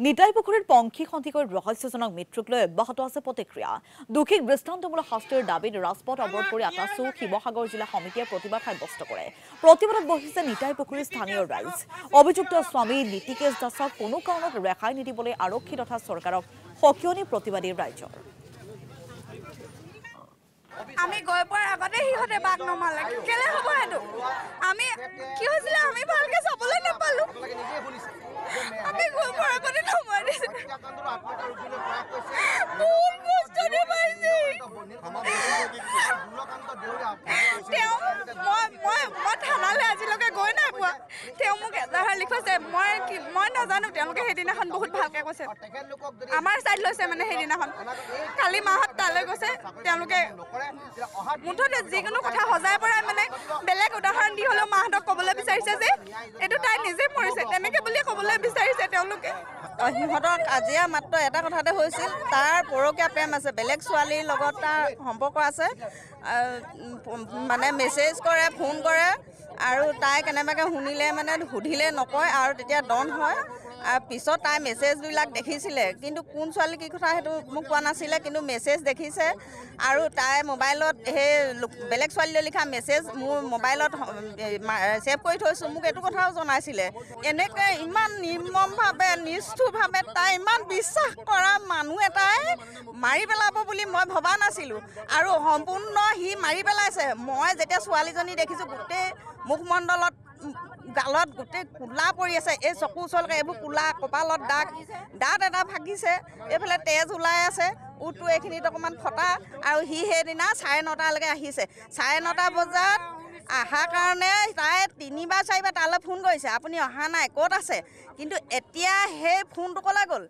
নিতাই পুখুৰীৰ পংখী সন্ধিকৈ ৰহস্যজনক মৃত্যুক লৈ অব্যাহত আছে প্ৰতিক্ৰিয়া দুখীক দৃষ্টান্তমূলক শাস্তিৰ দাবীত ৰাজপথ অৱৰোধ কৰি আটাচু শিৱসাগৰ জিলা সমিতিয়ে প্ৰতিবাদ সাব্যস্ত কৰে প্ৰতিবাদত বহিছে নিতাই পুখুৰীৰ স্থানীয় ৰাইজ অভিযুক্ত স্বামী নীতিকেশ দাসক কোনো কাৰণত ৰেহাই নিদিবলৈ আৰক্ষী তথা চৰকাৰক সকিয়নি প্ৰতিবাদী ৰাইজৰ আমি গৈ পোৱাৰ আগতে হিহঁতে বাক নমালে কেলে হ'ব হেতু আমি কি হৈছিল আমি ভালকে চাবলৈ নাপালো আমি গৈ পোৱাৰ আগতে নমাই দিছে বহুত কষ্ট দি পাইছে মই থানালৈ আজিলৈকে গৈ নাই পোৱা তেওঁ মোক এজাহাৰ লিখাইছে মই নাজানো তেওঁলোকে সেইদিনাখন বহুত ভালকে কৈছে আমাৰ চাইড লৈছে মানে সেইদিনাখন কালি মাহত তালৈ গৈছে তেওঁলোকে মুঠতে যিকোনো কথা সজাই পৰাই মানে বেলেগ উদাহৰণ দি হ'লেও মাহঁতক ক'বলৈ বিচাৰিছে যে এইটো তাই নিজে মৰিছে তেনেকে বুলি ক'বলৈ বিচাৰিছে তেওঁলোকে সিহঁতৰ কাজিয়া মাত্ৰ এটা কথাতে হৈছিল তাৰ পৰকীয়া প্ৰেম আছে বেলেগ ছোৱালীৰ লগত তাৰ সম্পৰ্ক আছে মানে মেছেজ কৰে ফোন কৰে আৰু তাই কেনেবাকৈ শুনিলে মানে সুধিলে নকয় আৰু তেতিয়া ডন হয় আৰু পিছত তাই মেছেজবিলাক দেখিছিলে কিন্তু কোন ছোৱালী কি কথা সেইটো মোক কোৱা নাছিলে কিন্তু মেছেজ দেখিছে আৰু তাই মোবাইলত সেই বেলেগ ছোৱালীলৈ লিখা মেছেজ মোৰ মোবাইলত ছেভ কৰি থৈছোঁ মোক এইটো কথাও জনাইছিলে এনেকৈ ইমান নিৰ্মমভাৱে নিষ্ঠুৰভাৱে তাই ইমান বিশ্বাস কৰা মানুহ এটাই মাৰি পেলাব বুলি মই ভবা নাছিলোঁ আৰু সম্পূৰ্ণ সি মাৰি পেলাইছে মই যেতিয়া ছোৱালীজনী দেখিছোঁ গোটেই মুখমণ্ডলত গালত গোটেই কোলা পৰি আছে এই চকু ওচৰলৈকে এইবোৰ কোলা কপালত দাঁত এটা ভাগিছে এইফালে তেজ ওলাই আছে উঠটো এইখিনিত অকণমান ফটা আৰু সি সেইদিনা 9:30লৈকে আহিছে 9:30 বজাত অহাৰ কাৰণে তাই 3-4 বাৰ তালৈ ফোন কৰিছে আপুনি অহা নাই ক'ত আছে কিন্তু এতিয়া সেই ফোনটো ক'লৈ গ'ল